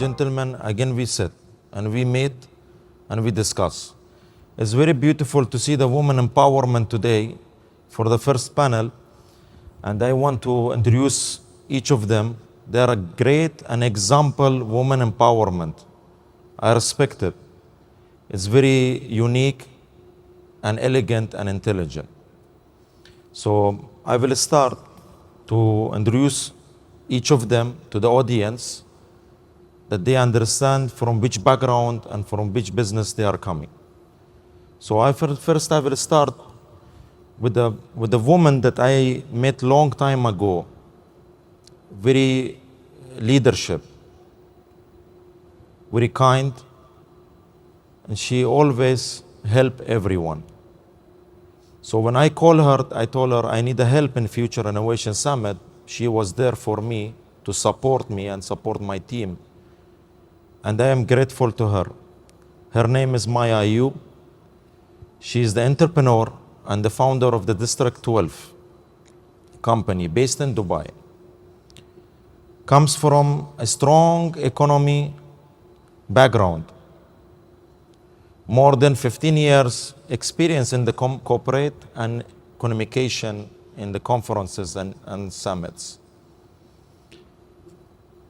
gentlemen, again we sit and we meet and we discuss. It's very beautiful to see the women empowerment today for the first panel, and I want to introduce each of them. They are a great and example women empowerment. I respect it. It's very unique and elegant and intelligent. So I will start to introduce each of them to the audience, that they understand from which background and from which business they are coming. So first I will start with the woman that I met long time ago. Very leadership, very kind, and she always help everyone. So when I call her, I told her I need a help in Future Innovation Summit. She was there for me to support me and support my team. And I am grateful to her. Her name is Maya Ayoub. She is the entrepreneur and the founder of the District 12 company based in Dubai. Comes from a strong economy background. More than 15 years experience in the corporate and communication in the conferences and summits.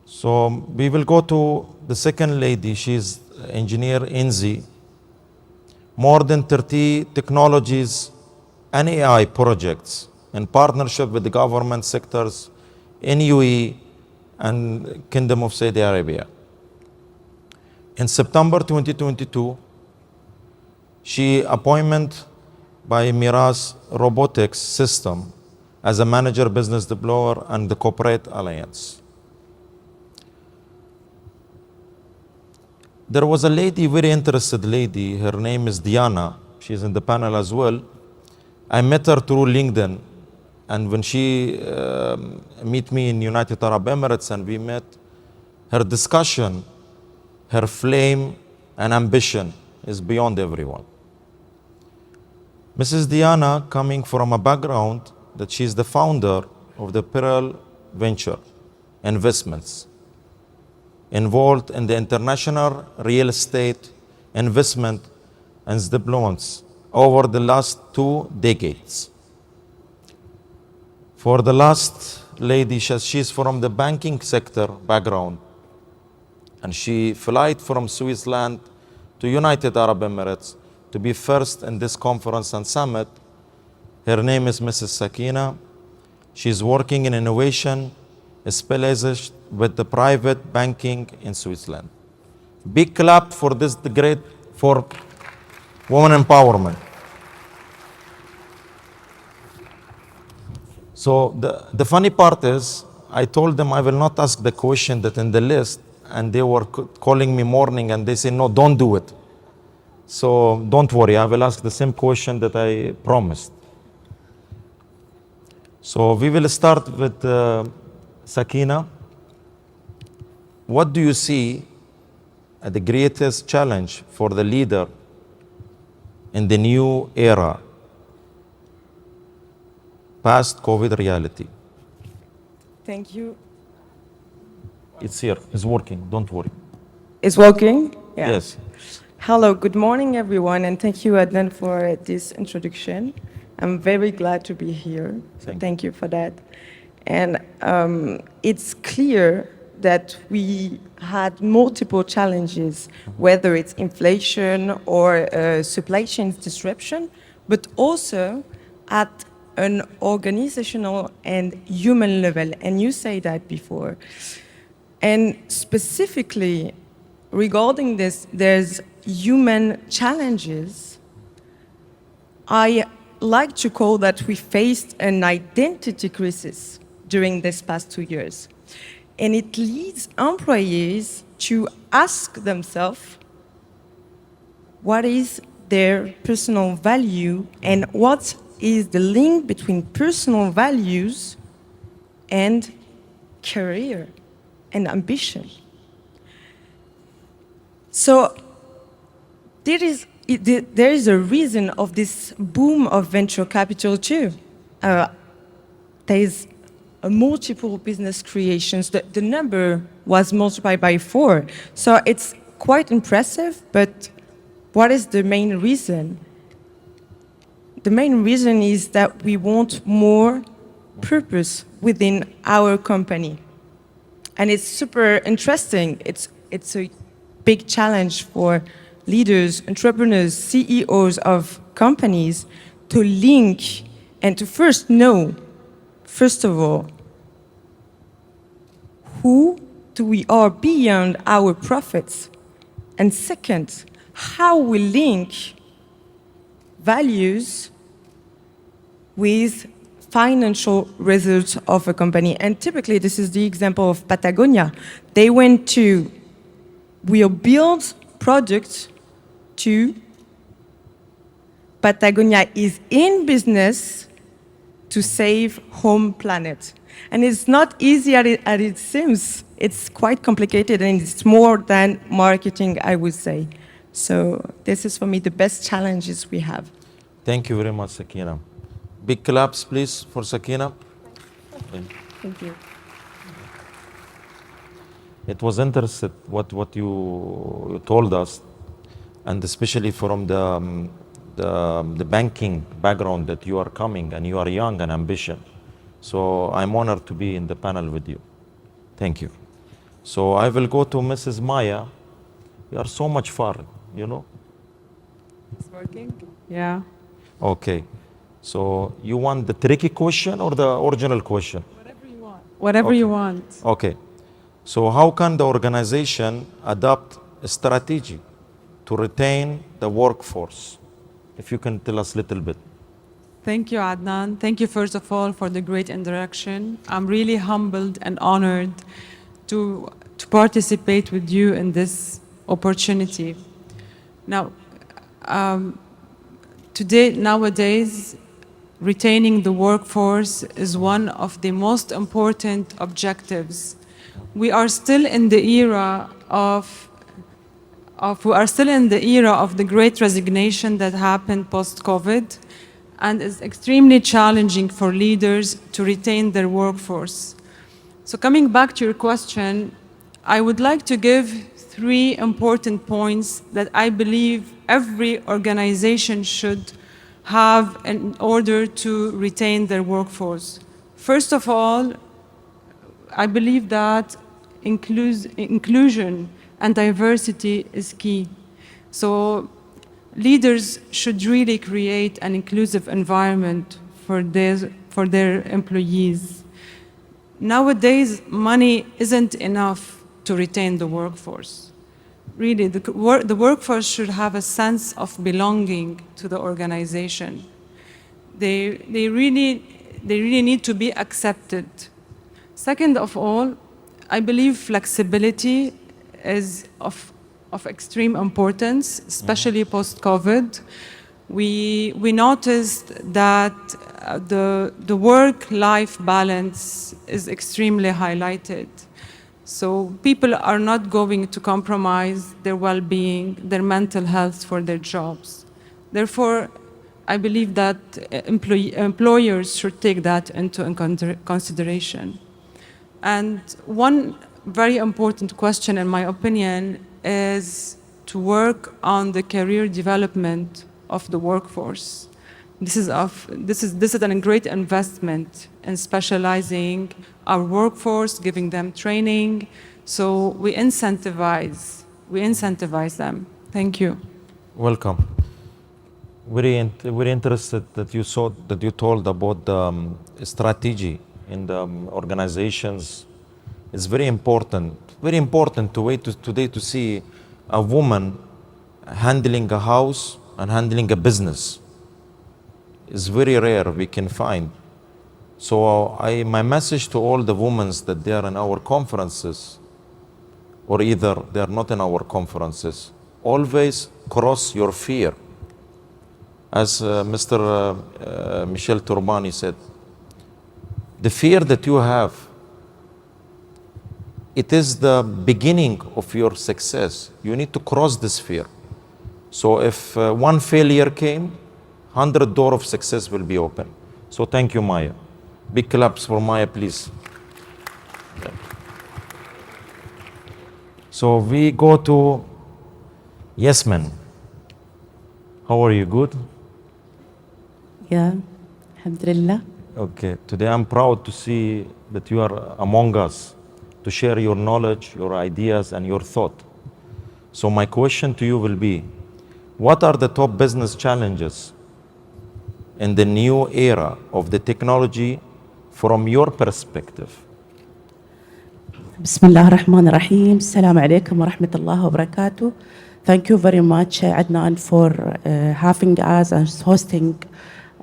So we will go to the second lady. She's engineer Enzi. More than 30 technologies and AI projects in partnership with the government sectors in UAE and Kingdom of Saudi Arabia. In September 2022, she appointed by Miras Robotics System as a manager business developer and the corporate alliance. There was a lady, very interested lady, her name is Diana. She's in the panel as well. I met her through LinkedIn, and when she met me in United Arab Emirates and we met, her discussion, her flame and ambition is beyond everyone. Mrs. Diana, coming from a background that she's the founder of the Pearl Venture Investments, involved in the international real estate investment and deployments over the last 2 decades. For the last lady, she's from the banking sector background, and she flight from Switzerland to United Arab Emirates to be first in this conference and summit. Her name is Mrs. Sakina. She's working in innovation, specialized with the private banking in Switzerland. Big clap for this great, for women empowerment. So the funny part is, I told them I will not ask the question that in the list, and they were calling me morning and they say, no, don't do it. So don't worry, I will ask the same question that I promised. So we will start with Sakina. What do you see as the greatest challenge for the leader in the new era, past COVID reality? Thank you. It's here, it's working, don't worry. It's working? Yeah. Yes. Hello, good morning, everyone, and thank you, Adnan, for this introduction. I'm very glad to be here. So thank you for that. And it's clear that we had multiple challenges, whether it's inflation or supply chain disruption, but also at an organizational and human level. And you say that before. And specifically regarding this, there's human challenges. I like to call that we faced an identity crisis during these past 2 years. And it leads employees to ask themselves what is their personal value and what is the link between personal values and career and ambition. So there is a reason of this boom of venture capital too. There is multiple business creations. The number was multiplied by 4. So it's quite impressive, but what is the main reason? The main reason is that we want more purpose within our company. And it's super interesting. It's a big challenge for leaders, entrepreneurs, CEOs of companies to link and to first know, first of all, who do we are beyond our profits? And second, how we link values with financial results of a company. And typically, this is the example of Patagonia. They went to, we'll build products to, Patagonia is in business to save home planet. And it's not easy as it seems. It's quite complicated, and it's more than marketing, I would say. So this is, for me, the best challenges we have. Thank you very much, Sakina. Big claps, please, for Sakina. Thank you. It was interesting what you told us, and especially from the banking background that you are coming, and you are young and ambitious. So I'm honored to be in the panel with you. Thank you. So I will go to Mrs. Maya. You are so much far, you know? It's working? Yeah. Okay. So you want the tricky question or the original question? Whatever you want. Whatever Okay. you want. Okay. So how can the organization adopt a strategy to retain the workforce? If you can tell us a little bit. Thank you, Adnan. Thank you, first of all, for the great introduction. I'm really humbled and honored to participate with you in this opportunity. Now, nowadays, retaining the workforce is one of the most important objectives. We are still in the era of the great resignation that happened post-COVID, and it's extremely challenging for leaders to retain their workforce. So coming back to your question, I would like to give 3 important points that I believe every organization should have in order to retain their workforce. First of all, I believe that inclusion and diversity is key. So leaders should really create an inclusive environment for their employees. Nowadays, money isn't enough to retain the workforce. Really, the workforce should have a sense of belonging to the organization. They really need to be accepted. Second of all, I believe flexibility is of extreme importance, especially post-COVID. We noticed that the work-life balance is extremely highlighted. So people are not going to compromise their well-being, their mental health for their jobs. Therefore, I believe that employers should take that into consideration. And one very important question, in my opinion, is to work on the career development of the workforce. This is a great investment in specializing our workforce, giving them training. So we incentivize them. Thank you. Welcome. Very interested that you told about the strategy in the organizations. It's very important today to see a woman handling a house and handling a business. It's very rare we can find. So my message to all the women that they are in our conferences, or either they are not in our conferences, always cross your fear. As Mr. Michel Turbani said, the fear that you have, it is the beginning of your success. You need to cross this fear. So if one failure came, 100 doors of success will be open. So thank you, Maya. Big claps for Maya, please. So we go to Yasmin. How are you? Good? Yeah, alhamdulillah. Okay, today I'm proud to see that you are among us to share your knowledge, your ideas, and your thought. So my question to you will be, what are the top business challenges in the new era of the technology from your perspective? Bismillah ar-Rahman ar-Rahim. Assalamu alaikum wa rahmatullahi wa barakatuh. Thank you very much, Adnan, for having us and hosting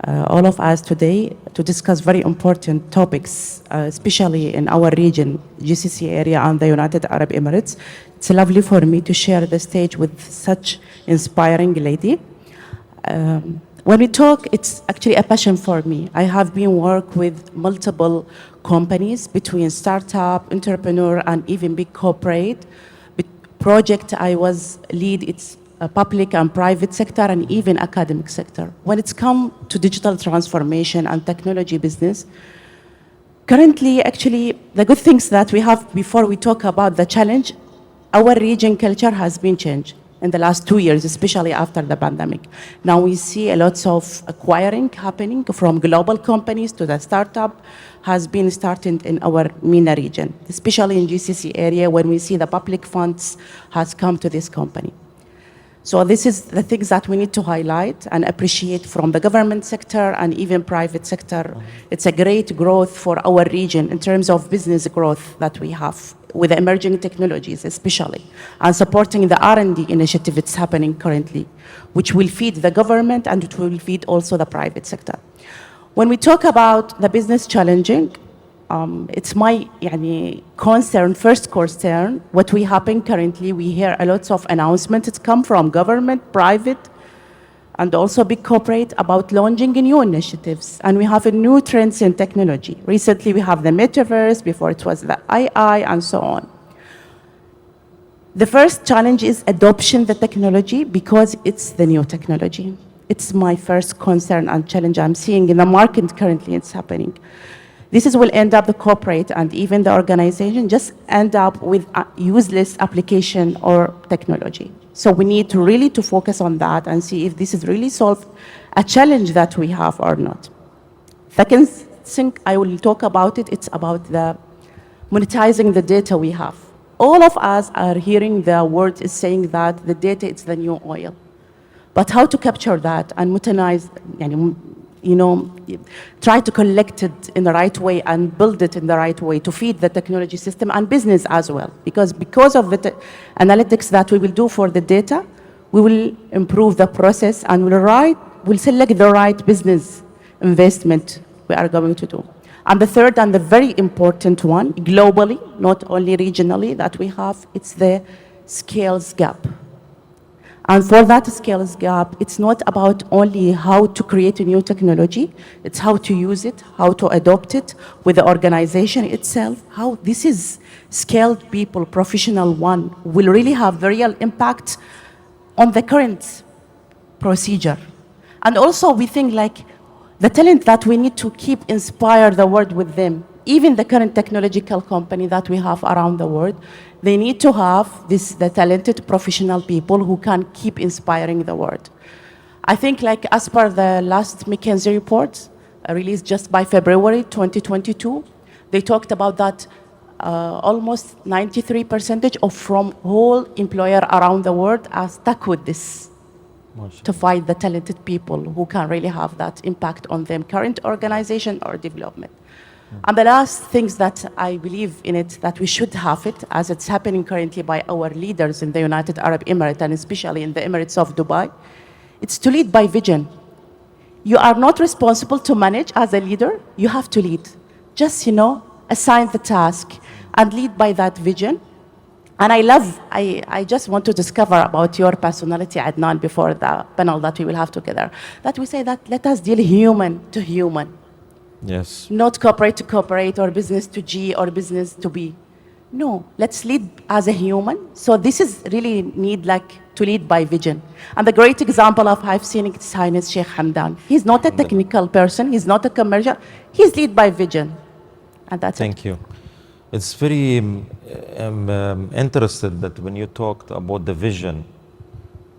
all of us today to discuss very important topics, especially in our region, GCC area and the United Arab Emirates. It's lovely for me to share the stage with such inspiring lady. When we talk, it's actually a passion for me. I have been work with multiple companies between startup, entrepreneur, and even big corporate. Project I was lead, it's public and private sector and even academic sector. When it's come to digital transformation and technology business, currently, actually, the good things that we have before we talk about the challenge, our region culture has been changed in the last 2 years, especially after the pandemic. Now we see a lot of acquiring happening from global companies to the startup has been started in our MENA region, especially in GCC area when we see the public funds has come to this company. So this is the things that we need to highlight and appreciate from the government sector and even private sector. It's a great growth for our region in terms of business growth that we have with emerging technologies especially, and supporting the R&D initiative that's happening currently, which will feed the government and it will feed also the private sector. When we talk about the business challenging, it's my concern, first concern, what we happen currently, we hear a lot of announcements that come from government, private, and also big corporate about launching new initiatives. And we have a new trends in technology. Recently, we have the metaverse, before it was the AI, and so on. The first challenge is adoption the technology because it's the new technology. It's my first concern and challenge I'm seeing in the market currently it's happening. This is will end up the corporate and even the organization just end up with a useless application or technology. So we need to really to focus on that and see if this is really solve a challenge that we have or not. Second thing I will talk about it's about the monetizing the data we have. All of us are hearing the word is saying that the data is the new oil. But how to capture that and monetize, try to collect it in the right way and build it in the right way to feed the technology system and business as well. Because of the analytics that we will do for the data, we will improve the process and we'll select the right business investment we are going to do. And the third and the very important one, globally, not only regionally, that we have, it's the skills gap. And for that skills gap, it's not about only how to create a new technology, it's how to use it, how to adopt it with the organization itself, how this is skilled people, professional one, will really have the real impact on the current procedure. And also we think like the talent that we need to keep inspire the world with them. Even the current technological company that we have around the world, they need to have the talented professional people who can keep inspiring the world. I think like as per the last McKinsey report, released just by February 2022, they talked about that almost 93% of from whole employer around the world are stuck with this to find the talented people who can really have that impact on them current organization or development. And the last things that I believe in it, that we should have it, as it's happening currently by our leaders in the United Arab Emirates, and especially in the Emirates of Dubai, it's to lead by vision. You are not responsible to manage as a leader, you have to lead. Just, assign the task and lead by that vision. And I just want to discover about your personality, Adnan, before the panel that we will have together, that we say that let us deal human to human. Yes. Not corporate to corporate or business to G or business to B. No, let's lead as a human. So this is really need like to lead by vision. And the great example of I've seen it is Highness Sheikh Hamdan. He's not a technical person. He's not a commercial. He's lead by vision. And that's it. Thank you. It's very interested that when you talked about the vision,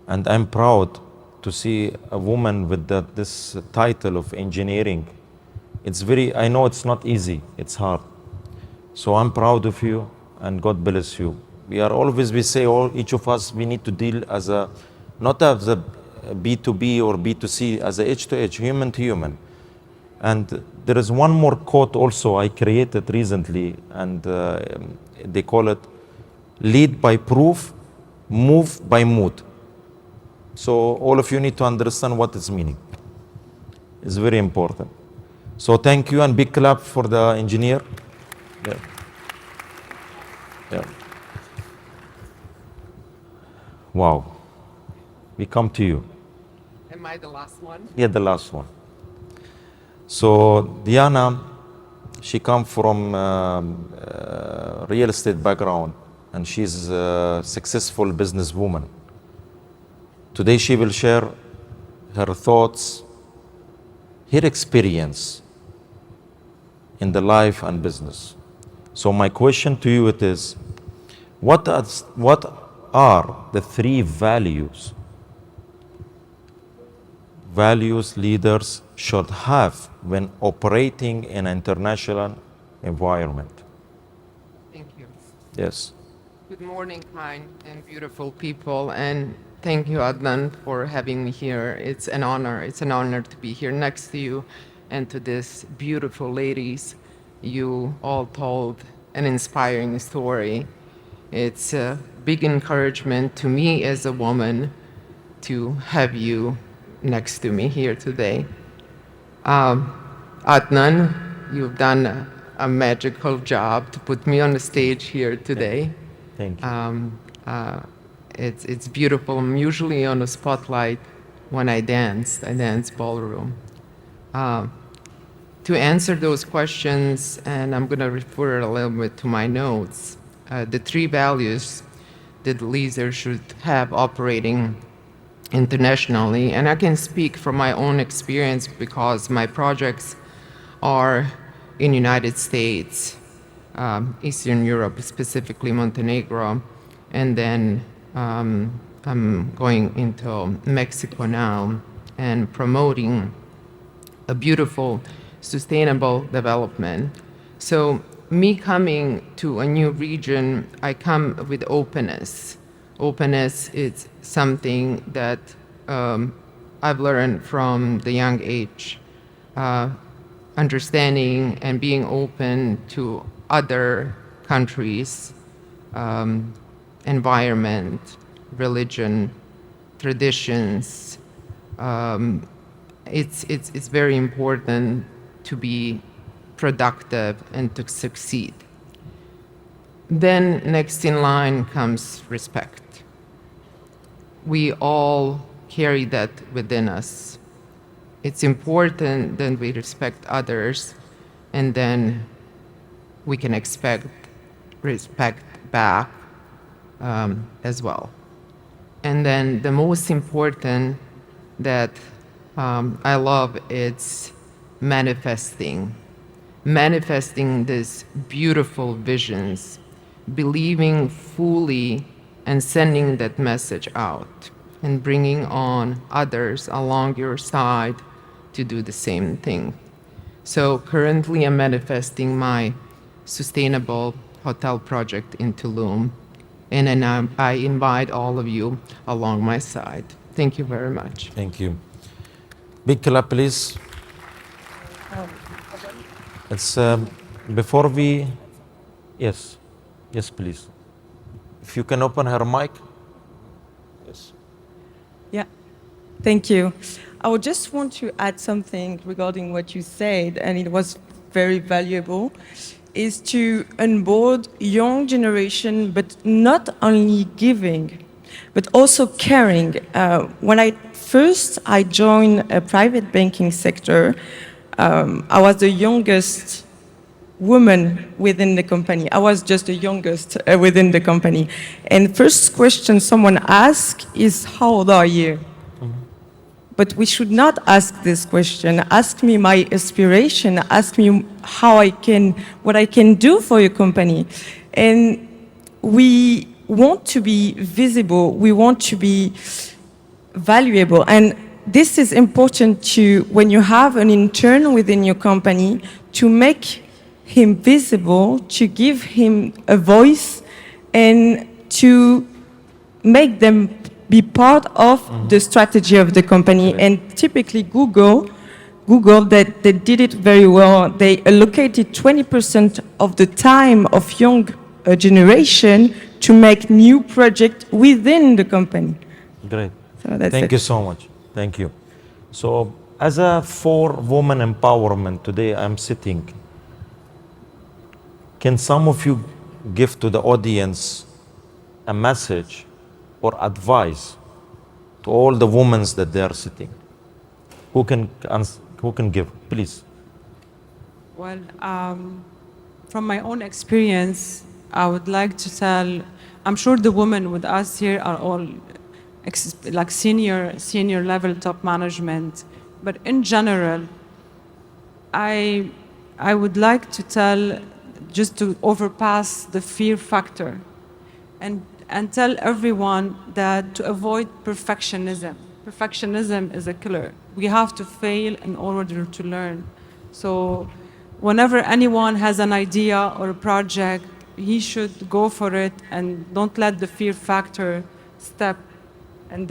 and I'm proud to see a woman with this title of engineering. It's very, I know it's not easy, it's hard. So I'm proud of you and God bless you. We are always, we say each of us, we need to deal as a, not as a B2B or B2C, as a H to H, human to human. And there is one more quote also I created recently, and they call it lead by proof, move by mood. So all of you need to understand what it's meaning. It's very important. So thank you and big clap for the engineer. Yeah. Yeah. Wow. We come to you. Am I the last one? Yeah, the last one. So Diana, she comes from real estate background, and she's a successful businesswoman. Today she will share her thoughts, her experience in the life and business. So my question to you it is, what are the three values leaders should have when operating in an international environment? Thank you. Yes. Good morning, kind and beautiful people, and thank you, Adnan, for having me here. It's an honor. It's an honor to be here next to you and to these beautiful ladies. You all told an inspiring story. It's a big encouragement to me as a woman to have you next to me here today. Adnan, you've done a magical job to put me on the stage here today. Thank you. It's beautiful. I'm usually on the spotlight when I dance ballroom. To answer those questions, and I'm going to refer a little bit to my notes, the three values that leaders should have operating internationally, and I can speak from my own experience because my projects are in United States, Eastern Europe, specifically Montenegro, and then I'm going into Mexico now and promoting a beautiful, sustainable development. So me coming to a new region, I come with openness. Openness is something that I've learned from the young age. Understanding and being open to other countries, environment, religion, traditions. It's very important to be productive and to succeed. Then next in line comes respect. We all carry that within us. It's important that we respect others, and then we can expect respect back as well. And then the most important that I love is manifesting these beautiful visions, believing fully and sending that message out and bringing on others along your side to do the same thing. So currently I'm manifesting my sustainable hotel project in Tulum, and then I invite all of you along my side. Thank you very much. Thank you. Big clap, please. It's before we, yes, please. If you can open her mic. Yes. Yeah, thank you. I would just want to add something regarding what you said, and it was very valuable, is to onboard young generation, but not only giving, but also caring. When I joined a private banking sector, I was the youngest women within the company. I was just the youngest within the company. And first question someone asks is, how old are you? But we should not ask this question. Ask me my aspiration. Ask me what I can do for your company. And we want to be visible. We want to be valuable. And this is important when you have an intern within your company, to make him visible, to give him a voice, and to make them be part of the strategy of the company. And typically Google that they did it very well. They allocated 20% of the time of young generation to make new projects within the company. Great. So that's Thank you so much. Thank you. So as for women empowerment, today I'm sitting. Can some of you give to the audience a message or advice to all the women that they are sitting? Who can give, please? Well, from my own experience, I would like to tell, I'm sure the women with us here are all like senior level top management, but in general, I would like to tell, just to overpass the fear factor and tell everyone that to avoid perfectionism. Perfectionism is a killer. We have to fail in order to learn. So whenever anyone has an idea or a project, he should go for it and don't let the fear factor step in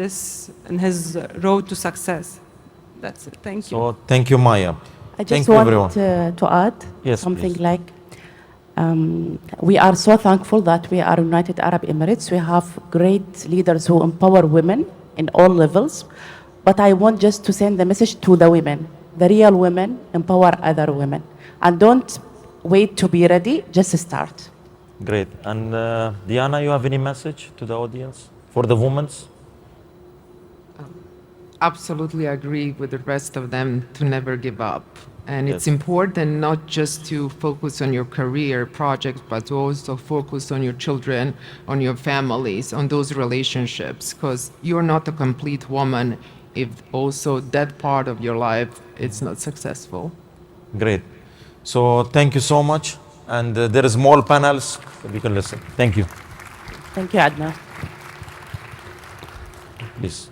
his road to success. That's it. Thank you. So thank you, Maya. I Thank just you, want everyone. to add Yes, something please. like, we are so thankful that we are United Arab Emirates. We have great leaders who empower women in all levels. But I want just to send the message to the women. The real women empower other women. And don't wait to be ready, just start. Great. And Diana, you have any message to the audience for the women? Absolutely agree with the rest of them to never give up. And it's Yes. important not just to focus on your career project, but to also focus on your children, on your families, on those relationships, because you're not a complete woman if also that part of your life is not successful. Great. So thank you so much. And there is more panels we can listen. Thank you. Thank you, Adnan. Please.